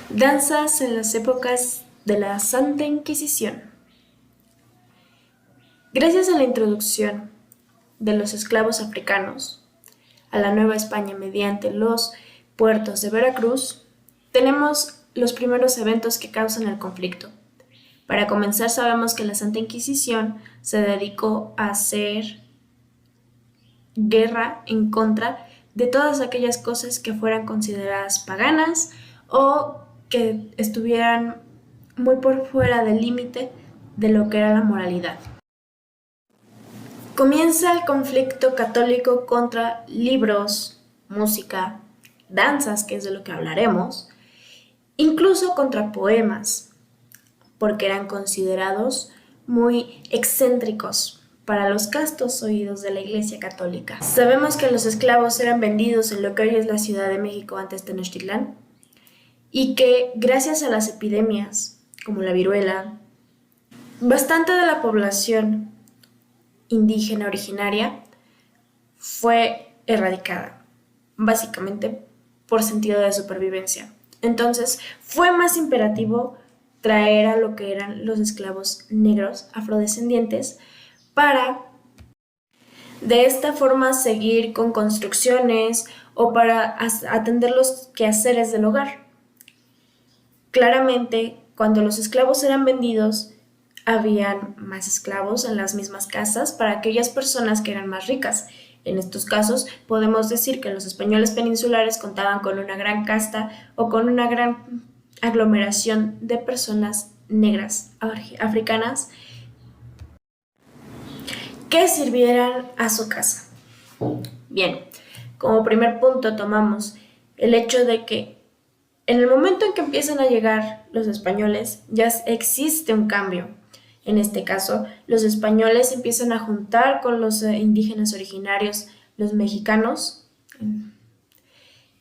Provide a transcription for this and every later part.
Danzas en las épocas de la Santa Inquisición. Gracias a la introducción de los esclavos africanos a la Nueva España mediante los puertos de Veracruz, tenemos los primeros eventos que causan el conflicto. Para comenzar, sabemos que la Santa Inquisición se dedicó a hacer guerra en contra de todas aquellas cosas que fueran consideradas paganas o que estuvieran muy por fuera del límite de lo que era la moralidad. Comienza el conflicto católico contra libros, música, danzas, que es de lo que hablaremos, incluso contra poemas, porque eran considerados muy excéntricos para los castos oídos de la Iglesia Católica. Sabemos que los esclavos eran vendidos en lo que hoy es la Ciudad de México, antes Tenochtitlán, y que gracias a las epidemias, como la viruela, bastante de la población indígena originaria fue erradicada, básicamente por sentido de supervivencia. Entonces fue más imperativo traer a lo que eran los esclavos negros afrodescendientes para de esta forma seguir con construcciones o para atender los quehaceres del hogar. Claramente, cuando los esclavos eran vendidos, habían más esclavos en las mismas casas para aquellas personas que eran más ricas. En estos casos, podemos decir que los españoles peninsulares contaban con una gran casta o con una gran aglomeración de personas negras africanas que sirvieran a su casa. Bien, como primer punto tomamos el hecho de que en el momento en que empiezan a llegar los españoles, ya existe un cambio. En este caso, los españoles empiezan a juntar con los indígenas originarios, los mexicanos,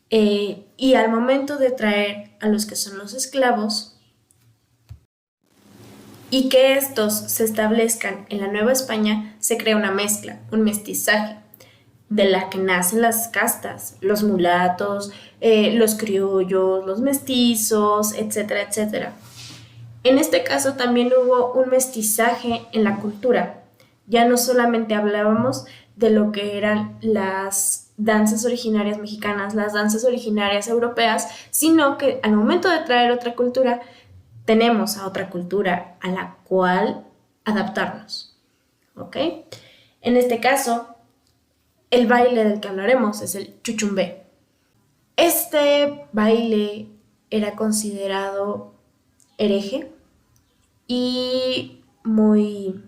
y al momento de traer a los que son los esclavos y que estos se establezcan en la Nueva España, se crea una mezcla, un mestizaje, de la que nacen las castas, los mulatos, los criollos, los mestizos, etcétera, etcétera. En este caso también hubo un mestizaje en la cultura. Ya no solamente hablábamos de lo que eran las danzas originarias mexicanas, las danzas originarias europeas, sino que al momento de traer otra cultura, tenemos a otra cultura a la cual adaptarnos. ¿Ok? En este caso, el baile del que hablaremos es el chuchumbé. Este baile era considerado hereje y muy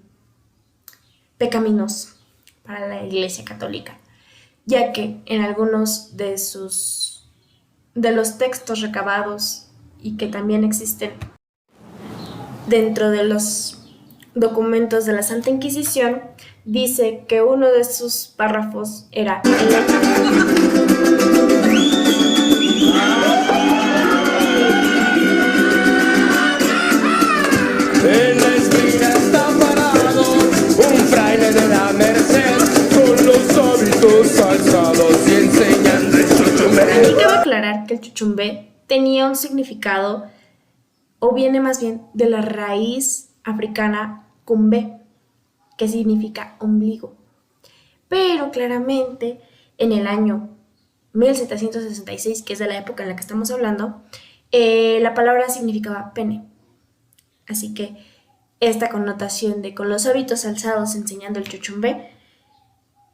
pecaminoso para la Iglesia Católica, ya que en algunos de los textos recabados y que también existen dentro de los documentos de la Santa Inquisición, dice que uno de sus párrafos era en la esquina está parado un fraile de la Merced con los hábitos alzados y enseñando el chuchumbé. Aquí cabe aclarar que el chuchumbé tenía un significado, o viene más bien de la raíz africana cumbé, que significa ombligo. Pero claramente en el año 1766, que es de la época en la que estamos hablando, la palabra significaba pene. Así que esta connotación de con los hábitos alzados enseñando el chuchumbé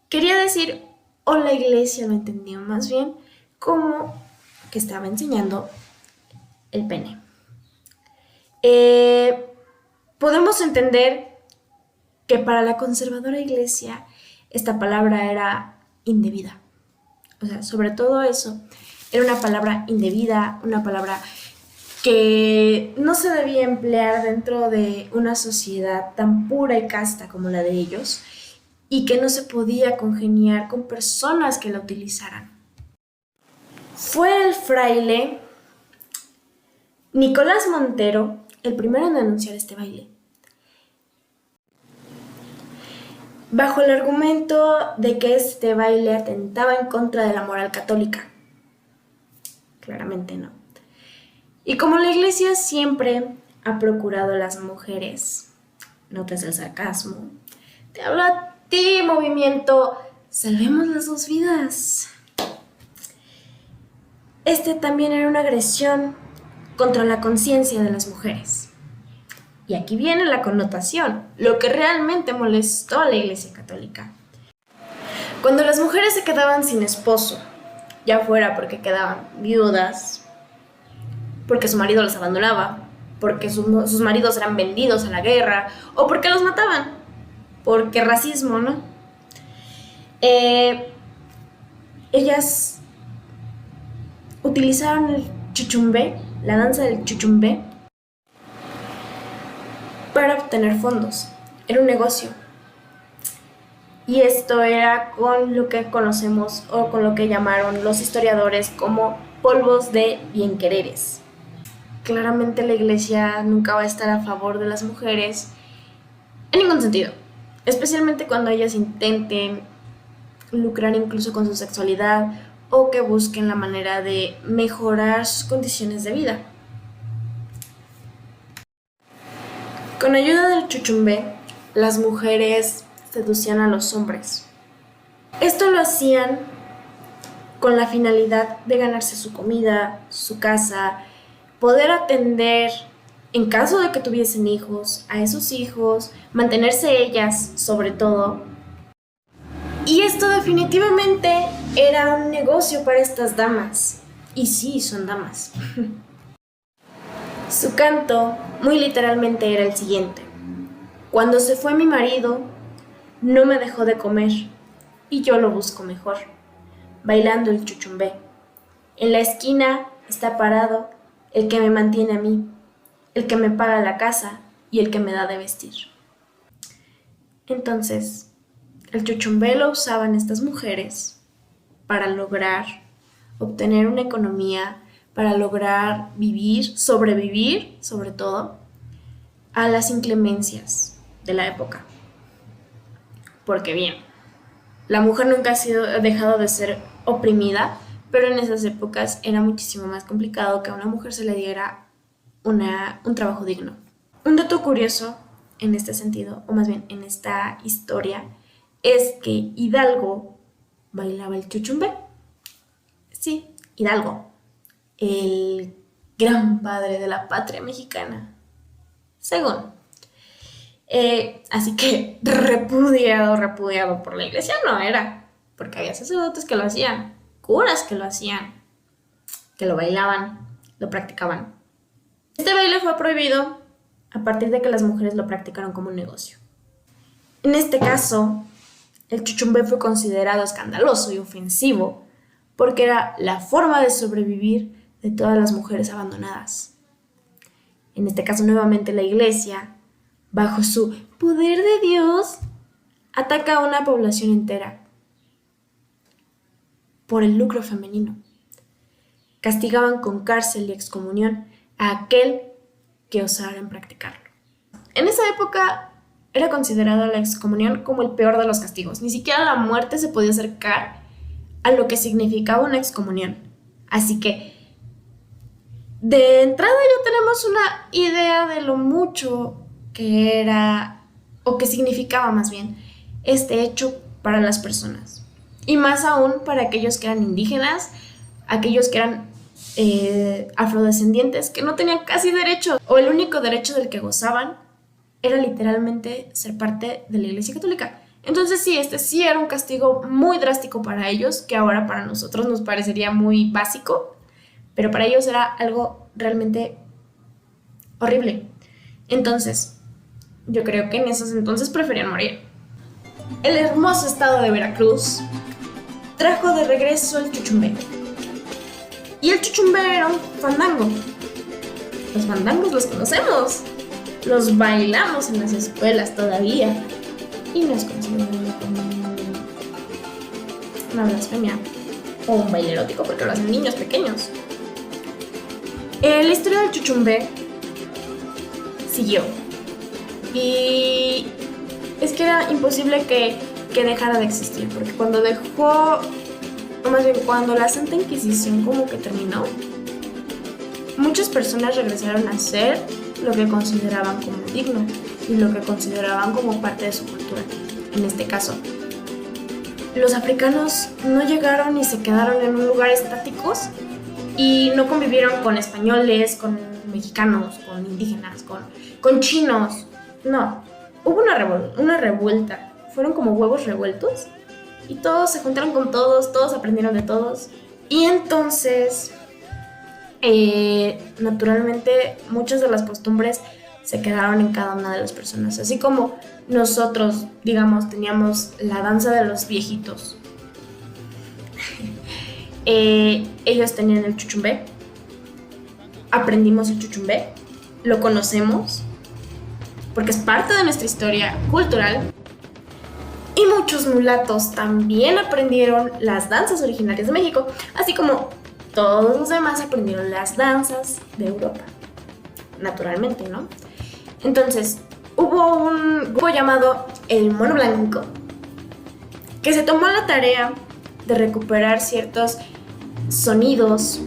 quería decir, o la iglesia lo entendió más bien, como que estaba enseñando el pene. Podemos entender que para la conservadora iglesia esta palabra era indebida. O sea, sobre todo eso, era una palabra indebida, una palabra que no se debía emplear dentro de una sociedad tan pura y casta como la de ellos, y que no se podía congeniar con personas que la utilizaran. Fue el fraile Nicolás Montero el primero en anunciar este baile, bajo el argumento de que este baile atentaba en contra de la moral católica. Claramente no. Y como la iglesia siempre ha procurado a las mujeres, notas el sarcasmo, te hablo a ti, movimiento Salvemos las dos vidas. Este también era una agresión contra la conciencia de las mujeres. Y aquí viene la connotación, lo que realmente molestó a la Iglesia Católica. Cuando las mujeres se quedaban sin esposo, ya fuera porque quedaban viudas, porque su marido las abandonaba, porque sus maridos eran vendidos a la guerra, o porque los mataban, porque racismo, ¿no? Ellas utilizaron el chuchumbé, la danza del chuchumbé, para obtener fondos. Era un negocio. Y esto era con lo que conocemos o con lo que llamaron los historiadores como polvos de bienquereres. Claramente la iglesia nunca va a estar a favor de las mujeres en ningún sentido, especialmente cuando ellas intenten lucrar incluso con su sexualidad o que busquen la manera de mejorar sus condiciones de vida. Con ayuda del chuchumbé, las mujeres seducían a los hombres. Esto lo hacían con la finalidad de ganarse su comida, su casa, poder atender, en caso de que tuviesen hijos, a esos hijos, mantenerse ellas sobre todo. Y esto definitivamente era un negocio para estas damas. Y sí, son damas. Su canto, muy literalmente, era el siguiente: cuando se fue mi marido, no me dejó de comer, y yo lo busco mejor, bailando el chuchumbé. En la esquina está parado el que me mantiene a mí, el que me paga la casa y el que me da de vestir. Entonces, el chuchumbé lo usaban estas mujeres para lograr obtener una economía, para lograr vivir, sobrevivir, sobre todo, a las inclemencias de la época. Porque bien, la mujer nunca ha dejado de ser oprimida, pero en esas épocas era muchísimo más complicado que a una mujer se le diera un trabajo digno. Un dato curioso en este sentido, o más bien en esta historia, es que Hidalgo bailaba el chuchumbé. Sí, Hidalgo, el gran padre de la patria mexicana, según. Así que repudiado por la iglesia no era, porque había sacerdotes que lo hacían, curas que lo hacían, que lo bailaban, lo practicaban. Este baile fue prohibido a partir de que las mujeres lo practicaron como un negocio. En este caso, el chuchumbé fue considerado escandaloso y ofensivo porque era la forma de sobrevivir de todas las mujeres abandonadas. En este caso, nuevamente, la iglesia, bajo su poder de Dios, ataca a una población entera por el lucro femenino. Castigaban con cárcel y excomunión a aquel que osara en practicarlo. En esa época era considerada la excomunión como el peor de los castigos. Ni siquiera la muerte se podía acercar a lo que significaba una excomunión. Así que, de entrada ya tenemos una idea de lo mucho que era, o que significaba más bien, este hecho para las personas. Y más aún para aquellos que eran indígenas, aquellos que eran afrodescendientes, que no tenían casi derecho, o el único derecho del que gozaban era literalmente ser parte de la Iglesia Católica. Entonces sí, este sí era un castigo muy drástico para ellos, que ahora para nosotros nos parecería muy básico, pero para ellos era algo realmente horrible. Entonces, yo creo que en esos entonces preferían morir. El hermoso estado de Veracruz trajo de regreso el chuchumbé. Y el chuchumbé era un fandango. Los fandangos los conocemos. Los bailamos en las escuelas todavía. Y no es considerado como una blasfemia o un baile erótico porque lo hacen niños pequeños. La historia del chuchumbé siguió. Y es que era imposible que dejara de existir, porque cuando dejó, o más bien cuando la Santa Inquisición como que terminó, muchas personas regresaron a hacer lo que consideraban como digno y lo que consideraban como parte de su cultura. En este caso, los africanos no llegaron y se quedaron en un lugar estáticos y no convivieron con españoles, con mexicanos, con indígenas, con chinos. No, hubo una revuelta. Fueron como huevos revueltos y todos se juntaron con todos aprendieron de todos. Y entonces, naturalmente, muchas de las costumbres se quedaron en cada una de las personas. Así como nosotros, digamos, teníamos la danza de los viejitos. Ellos tenían el chuchumbé. Aprendimos el chuchumbé. Lo conocemos. Porque es parte de nuestra historia cultural. Y muchos mulatos también aprendieron las danzas originarias de México, así como todos los demás aprendieron las danzas de Europa, naturalmente, ¿no? Entonces, hubo un grupo llamado El Mono Blanco que se tomó la tarea de recuperar ciertos sonidos,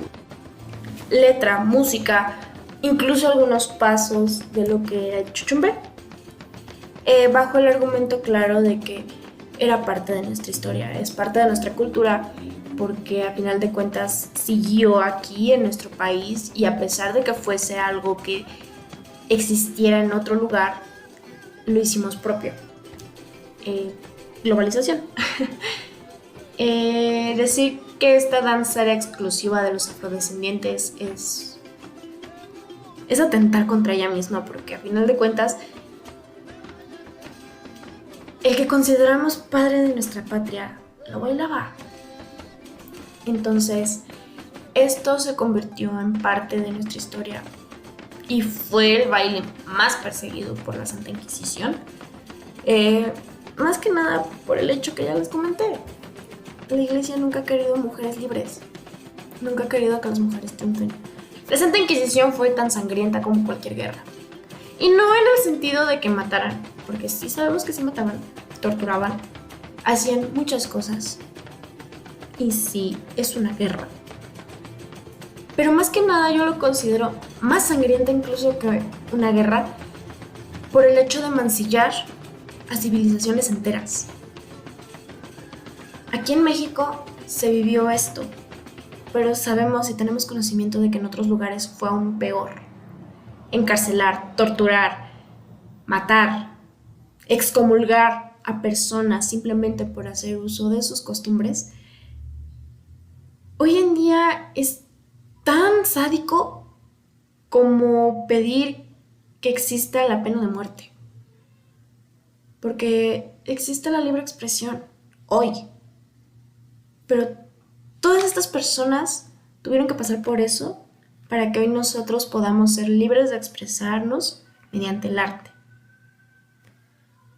letra, música, incluso algunos pasos de lo que era el chuchumbé. Bajo el argumento claro de que era parte de nuestra historia, es parte de nuestra cultura, porque a final de cuentas siguió aquí en nuestro país y a pesar de que fuese algo que existiera en otro lugar, lo hicimos propio. Globalización. Decir que esta danza era exclusiva de los afrodescendientes es atentar contra ella misma, porque a final de cuentas el que consideramos padre de nuestra patria lo bailaba. Entonces, esto se convirtió en parte de nuestra historia y fue el baile más perseguido por la Santa Inquisición. Más que nada por el hecho que ya les comenté. La Iglesia nunca ha querido mujeres libres. Nunca ha querido que las mujeres triunfen. La Santa Inquisición fue tan sangrienta como cualquier guerra. Y no en el sentido de que mataran, porque sí sabemos que sí mataban, torturaban, hacían muchas cosas. Y sí, es una guerra. Pero más que nada yo lo considero más sangrienta incluso que una guerra por el hecho de mancillar a civilizaciones enteras. Aquí en México se vivió esto, pero sabemos y tenemos conocimiento de que en otros lugares fue aún peor. Encarcelar, torturar, matar, excomulgar a personas simplemente por hacer uso de sus costumbres, hoy en día es tan sádico como pedir que exista la pena de muerte. Porque existe la libre expresión hoy. Pero todas estas personas tuvieron que pasar por eso para que hoy nosotros podamos ser libres de expresarnos mediante el arte.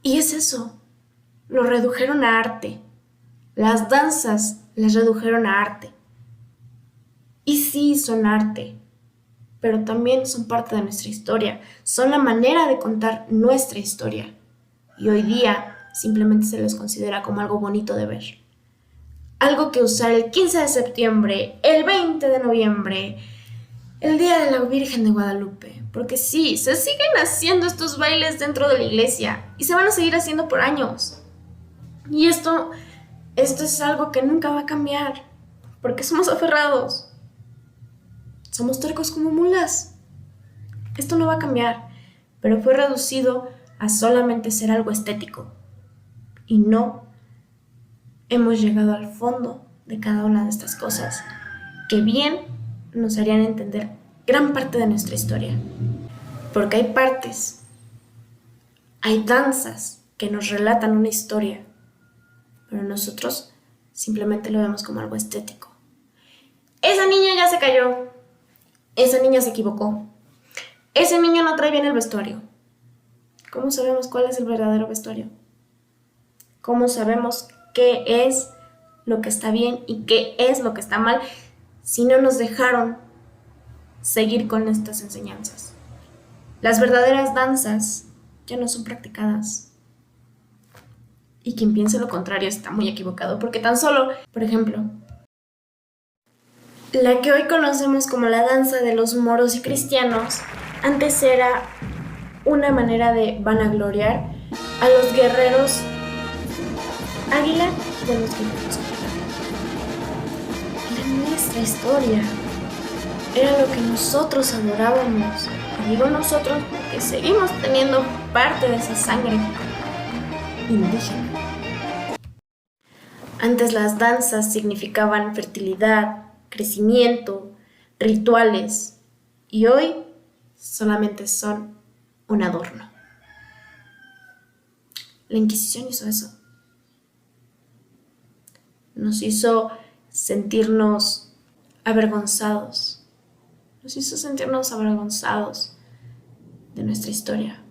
Y es eso, lo redujeron a arte. Las danzas las redujeron a arte. Y sí, son arte, pero también son parte de nuestra historia, son la manera de contar nuestra historia. Y hoy día simplemente se les considera como algo bonito de ver. Algo que usar el 15 de septiembre, el 20 de noviembre, el Día de la Virgen de Guadalupe. Porque sí, se siguen haciendo estos bailes dentro de la iglesia y se van a seguir haciendo por años. Y esto es algo que nunca va a cambiar, porque somos aferrados. Somos tercos como mulas. Esto no va a cambiar, pero fue reducido a solamente ser algo estético. Y no hemos llegado al fondo de cada una de estas cosas, que bien nos harían entender gran parte de nuestra historia. Porque hay partes, hay danzas que nos relatan una historia, pero nosotros simplemente lo vemos como algo estético. Esa niña ya se cayó. Esa niña se equivocó. Ese niño no trae bien el vestuario. ¿Cómo sabemos cuál es el verdadero vestuario? ¿Cómo sabemos qué es lo que está bien y qué es lo que está mal si no nos dejaron seguir con estas enseñanzas? Las verdaderas danzas ya no son practicadas. Y quien piense lo contrario está muy equivocado, porque tan solo, por ejemplo, La que hoy conocemos como la danza de los moros y cristianos, antes era una manera de vanagloriar a los guerreros águila de los guerreros. Era nuestra historia, era lo que nosotros adorábamos. Y digo nosotros porque seguimos teniendo parte de esa sangre indígena. Antes las danzas significaban fertilidad, crecimiento, rituales, y hoy solamente son un adorno. La Inquisición hizo eso. Nos hizo sentirnos avergonzados. Nos hizo sentirnos avergonzados de nuestra historia.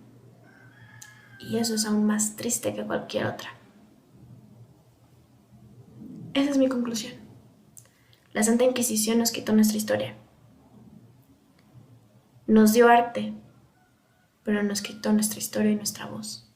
Y eso es aún más triste que cualquier otra. Esa es mi conclusión. La Santa Inquisición nos quitó nuestra historia. Nos dio arte, pero nos quitó nuestra historia y nuestra voz.